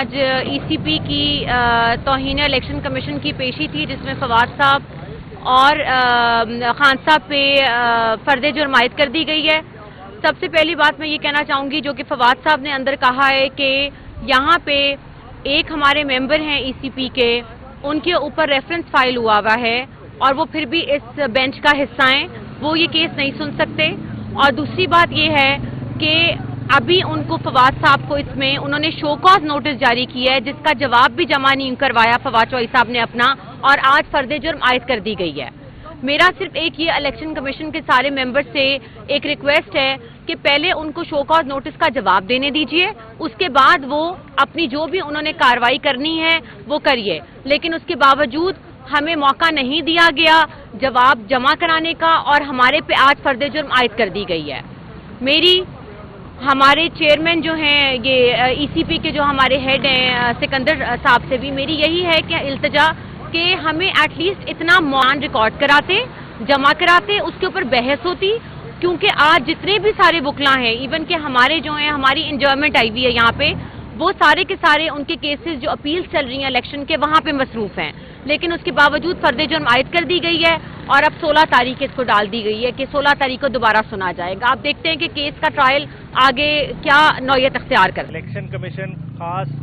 آج ای سی پی کی توہین الیکشن کمیشن کی پیشی تھی، جس میں فواد صاحب اور خان صاحب پہ فرد جرم عائد کر دی گئی ہے۔ سب سے پہلی بات میں یہ کہنا چاہوں گی، جو کہ فواد صاحب نے اندر کہا ہے کہ یہاں پہ ایک ہمارے ممبر ہیں ای سی پی کے، ان کے اوپر ریفرنس فائل ہوا ہے اور وہ پھر بھی اس بینچ کا حصہ ہیں، وہ یہ کیس نہیں سن سکتے۔ اور دوسری بات یہ ہے کہ ابھی ان کو فواد صاحب کو اس میں انہوں نے شو کاز نوٹس جاری کیا ہے، جس کا جواب بھی جمع نہیں کروایا فواد چوہدری صاحب نے اپنا، اور آج فرد جرم عائد کر دی گئی ہے۔ میرا صرف ایک یہ الیکشن کمیشن کے سارے ممبر سے ایک ریکویسٹ ہے کہ پہلے ان کو شو کاز نوٹس کا جواب دینے دیجئے، اس کے بعد وہ اپنی جو بھی انہوں نے کارروائی کرنی ہے وہ کریے، لیکن اس کے باوجود ہمیں موقع نہیں دیا گیا جواب جمع کرانے کا، اور ہمارے پہ آج فرد جرم عائد کر دی گئی ہے۔ ہمارے چیئرمین جو ہیں، یہ ای سی پی کے جو ہمارے ہیڈ ہیں سکندر صاحب سے بھی میری یہی ہے کہ التجا کہ ہمیں ایٹ لیسٹ اتنا معان ریکارڈ کراتے، جمع کراتے، اس کے اوپر بحث ہوتی، کیونکہ آج جتنے بھی سارے وکلا ہیں، ایون کہ ہمارے جو ہیں، ہماری انجوائمنٹ آئی ہوئی ہے یہاں پہ، وہ سارے کے سارے ان کے کیسز جو اپیل چل رہی ہیں الیکشن کے، وہاں پہ مصروف ہیں، لیکن اس کے باوجود فرد جرم عائد کر دی گئی ہے، اور اب 16 تاریخ اس کو ڈال دی گئی ہے کہ 16 تاریخ کو دوبارہ سنا جائے گا۔ آپ دیکھتے ہیں کہ کیس کا ٹرائل آگے کیا نوعیت اختیار کر۔ الیکشن کمیشن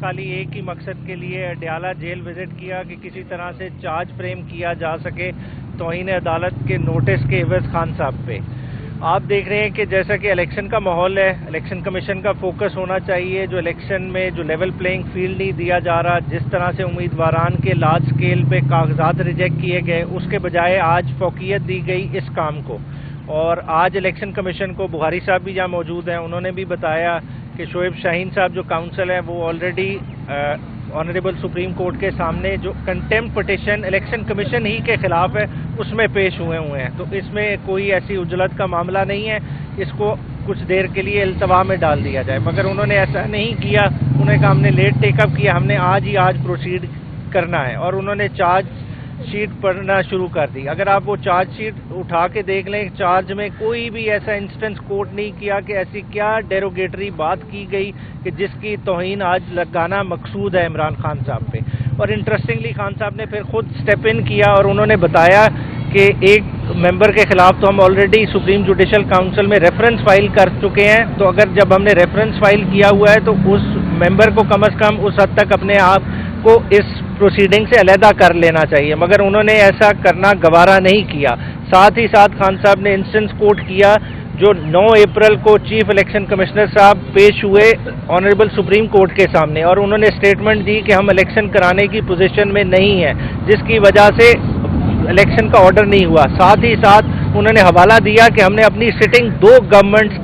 خالی ایک ہی مقصد کے لیے اڈیالہ جیل وزٹ کیا کہ کسی طرح سے چارج فریم کیا جا سکے توہین عدالت کے نوٹس کے عوض خان صاحب پہ۔ آپ دیکھ رہے ہیں کہ جیسا کہ الیکشن کا ماحول ہے، الیکشن کمیشن کا فوکس ہونا چاہیے، جو الیکشن میں جو لیول پلینگ فیلڈ نہیں دیا جا رہا، جس طرح سے امیدواران کے لارج سکیل پہ کاغذات ریجیکٹ کیے گئے، اس کے بجائے آج فوقیت دی گئی اس کام کو۔ اور آج الیکشن کمیشن کو بخاری صاحب بھی جہاں موجود ہیں، انہوں نے بھی بتایا کہ شعیب شاہین صاحب جو کاؤنسل ہیں، وہ آلریڈی آنریبل سپریم کورٹ کے سامنے جو کنٹیمپٹ پٹیشن الیکشن کمیشن ہی کے خلاف ہے، اس میں پیش ہوئے ہیں۔ تو اس میں کوئی ایسی عجلت کا معاملہ نہیں ہے، اس کو کچھ دیر کے لیے التوا میں ڈال دیا جائے، مگر انہوں نے ایسا نہیں کیا۔ انہوں نے کہا ہم نے لیٹ ٹیک اپ کیا، ہم نے آج پروسیڈ کرنا ہے، اور انہوں نے چارج شیٹ پڑھنا شروع کر دی۔ اگر آپ وہ چارج شیٹ اٹھا کے دیکھ لیں، چارج میں کوئی بھی ایسا انسٹنس کوٹ نہیں کیا کہ ایسی کیا ڈیروگیٹری بات کی گئی کہ جس کی توہین آج لگانا مقصود ہے عمران خان صاحب پہ۔ اور انٹرسٹنگلی خان صاحب نے پھر خود سٹیپ ان کیا، اور انہوں نے بتایا کہ ایک ممبر کے خلاف تو ہم آلریڈی سپریم جوڈیشل کاؤنسل میں ریفرنس فائل کر چکے ہیں، تو اگر جب ہم نے ریفرنس فائل کیا ہوا ہے تو اس ممبر کو کم از کم اس حد تک اپنے آپ کو اس پروسیڈنگ سے علیحدہ کر لینا چاہیے، مگر انہوں نے ایسا کرنا گوارا نہیں کیا۔ ساتھ ہی ساتھ خان صاحب نے انسٹنس کوٹ کیا جو 9 اپریل کو چیف الیکشن کمشنر صاحب پیش ہوئے آنریبل سپریم کورٹ کے سامنے، اور انہوں نے اسٹیٹمنٹ دی کہ ہم الیکشن کرانے کی پوزیشن میں نہیں ہیں، جس کی وجہ سے الیکشن کا آرڈر نہیں ہوا۔ ساتھ ہی ساتھ انہوں نے حوالہ دیا کہ ہم نے اپنی سٹنگ 2 گورنمنٹس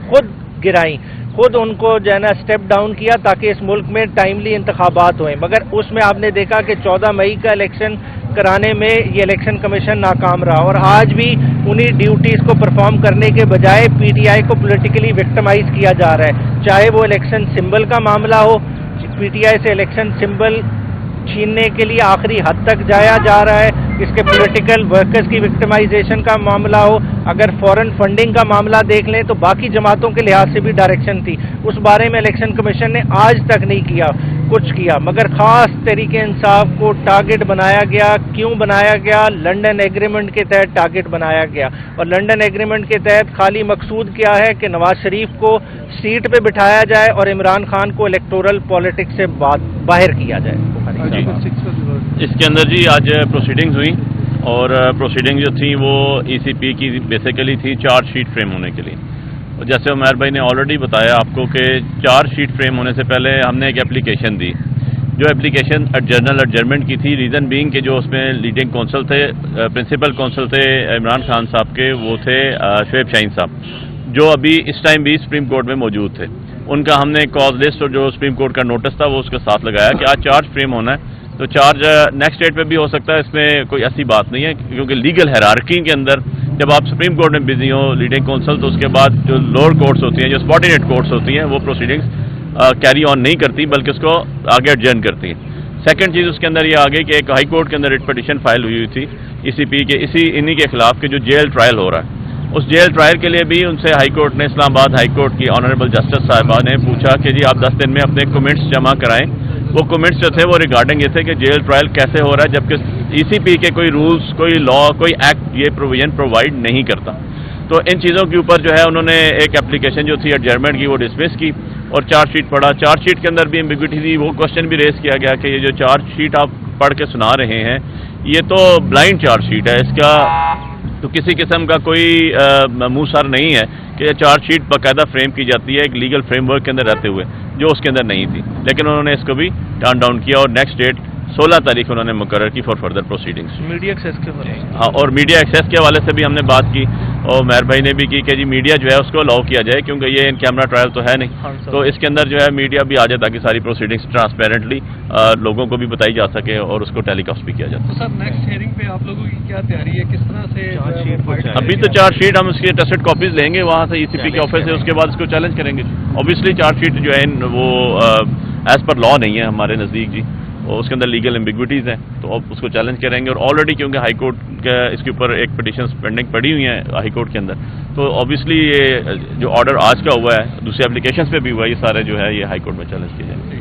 خود گرائیں، خود ان کو جو ہے نا اسٹیپ ڈاؤن کیا تاکہ اس ملک میں ٹائملی انتخابات ہوئیں، مگر اس میں آپ نے دیکھا کہ 14 مئی کا الیکشن کرانے میں یہ الیکشن کمیشن ناکام رہا، اور آج بھی انہی ڈیوٹیز کو پرفارم کرنے کے بجائے پی ٹی آئی کو پولیٹیکلی وکٹمائز کیا جا رہا ہے، چاہے وہ الیکشن سمبل کا معاملہ ہو، پی ٹی آئی سے الیکشن سمبل چھیننے کے لیے آخری حد تک جایا جا رہا ہے، اس کے پولیٹیکل ورکرز کی وکٹمائزیشن کا معاملہ ہو، اگر فورن فنڈنگ کا معاملہ دیکھ لیں تو باقی جماعتوں کے لحاظ سے بھی ڈائریکشن تھی، اس بارے میں الیکشن کمیشن نے آج تک نہیں کچھ کیا، مگر خاص طریقے انصاف کو ٹارگٹ بنایا گیا۔ کیوں بنایا گیا؟ لنڈن ایگریمنٹ کے تحت ٹارگٹ بنایا گیا، اور لنڈن ایگریمنٹ کے تحت خالی مقصود کیا ہے کہ نواز شریف کو سیٹ پہ بٹھایا جائے اور عمران خان کو الیکٹورل پالیٹکس سے باہر کیا جائے۔ اس کے اندر جی آج پروسیڈنگز ہوئی، اور پروسیڈنگ جو تھیں وہ ای سی پی کی بیسیکلی تھی چارج شیٹ فریم ہونے کے لیے، اور جیسے عمیر بھائی نے آلریڈی بتایا آپ کو کہ چارج شیٹ فریم ہونے سے پہلے ہم نے ایک اپلیکیشن دی، جو اپلیکیشن جنرل ایڈجرمنٹ کی تھی، ریزن بینگ کہ جو اس میں لیڈنگ کونسل تھے، پرنسپل کونسل تھے عمران خان صاحب کے، وہ تھے شعیب شاہین صاحب، جو ابھی اس ٹائم بھی سپریم کورٹ میں موجود تھے۔ ان کا ہم نے کاز لسٹ اور جو سپریم کورٹ کا نوٹس تھا وہ اس کے ساتھ لگایا کہ آج چارج فریم ہونا ہے، تو چارج نیکسٹ ڈیٹ پہ بھی ہو سکتا ہے، اس میں کوئی ایسی بات نہیں ہے، کیونکہ لیگل ہیرارکی کے اندر جب آپ سپریم کورٹ میں بزی ہوں لیڈنگ کونسل، تو اس کے بعد جو لوور کورٹس ہوتی ہیں، جو سبارڈینیٹ کورٹس ہوتی ہیں، وہ پروسیڈنگس کیری آن نہیں کرتی بلکہ اس کو آگے ایڈجرن کرتی ہیں۔ سیکنڈ چیز اس کے اندر یہ آگے کہ ایک ہائی کورٹ کے اندر ریٹ پٹیشن فائل ہوئی تھی ای سی پی کے انہی کے خلاف کہ جو جیل ٹرائل ہو رہا ہے، اس جیل ٹرائل کے لیے بھی ان سے ہائی کورٹ نے اسلام آباد ہائی کورٹ کی آنریبل جسٹس صاحبہ نے پوچھا کہ جی آپ 10 دن میں اپنے کمنٹس جمع کرائیں. وہ کمنٹس جو تھے وہ ریگارڈنگ یہ تھے کہ جیل ٹرائل کیسے ہو رہا ہے جبکہ ECP کے کوئی رولز کوئی لا کوئی ایکٹ یہ پروویژن پرووائڈ نہیں کرتا. تو ان چیزوں کے اوپر جو ہے انہوں نے ایک اپلیکیشن جو تھی ایڈجرمنٹ کی وہ ڈسمس کی اور چارج شیٹ پڑھا. چارج شیٹ کے اندر بھی ایمبیگوٹی تھی. وہ کوشچن بھی ریز کیا گیا کہ یہ جو چارج شیٹ آپ پڑھ کے سنا رہے ہیں یہ تو بلائنڈ چارج شیٹ ہے, اس کا تو کسی قسم کا کوئی منہ سر نہیں ہے کہ یہ چارج شیٹ باقاعدہ فریم کی جاتی ہے ایک لیگل فریم ورک کے اندر رہتے ہوئے, جو اس کے اندر نہیں تھی. لیکن انہوں نے اس کو بھی ٹرن ڈاؤن کیا اور نیکسٹ ڈیٹ 16 تاریخ انہوں نے مقرر کی for further proceedings. Media access کے حوالے سے ہاں, اور میڈیا ایکسیس کے حوالے سے بھی ہم نے بات کی اور مہر بھائی نے بھی کی کہ جی میڈیا جو ہے اس کو الاؤ کیا جائے کیونکہ یہ ان کیمرہ ٹرائل تو ہے نہیں, تو اس کے اندر جو ہے میڈیا بھی آ جائے تاکہ ساری پروسیڈنگس ٹرانسپیرنٹلی لوگوں کو بھی بتائی جا سکے اور اس کو ٹیلی کاسٹ بھی کیا جاتا. سر نیکسٹ ہیئرنگ پہ آپ لوگوں کی کیا تیاری ہے, کس طرح سے؟ ابھی تو چارج شیٹ ہم اس کی ٹیسٹڈ کاپیز لیں گے وہاں سے ECP کے آفس سے, اس کے بعد اس کو چیلنج کریں گے. اوبیسلی چارج شیٹ جو ہے وہ ایز پر لا نہیں ہے ہمارے نزدیک جی, اور اس کے اندر لیگل ایمبیگوٹیز ہیں تو اب اس کو چیلنج کریں گے. اور آلریڈی کیونکہ ہائی کورٹ کا اس کے اوپر ایک پٹیشنز پینڈنگ پڑی ہوئی ہیں ہائی کورٹ کے اندر, تو اوبیسلی یہ جو آرڈر آج کا ہوا ہے دوسری اپلیکیشنز پہ بھی ہوا ہے, یہ سارے جو ہے یہ ہائی کورٹ میں چیلنج کیے جائیں گے.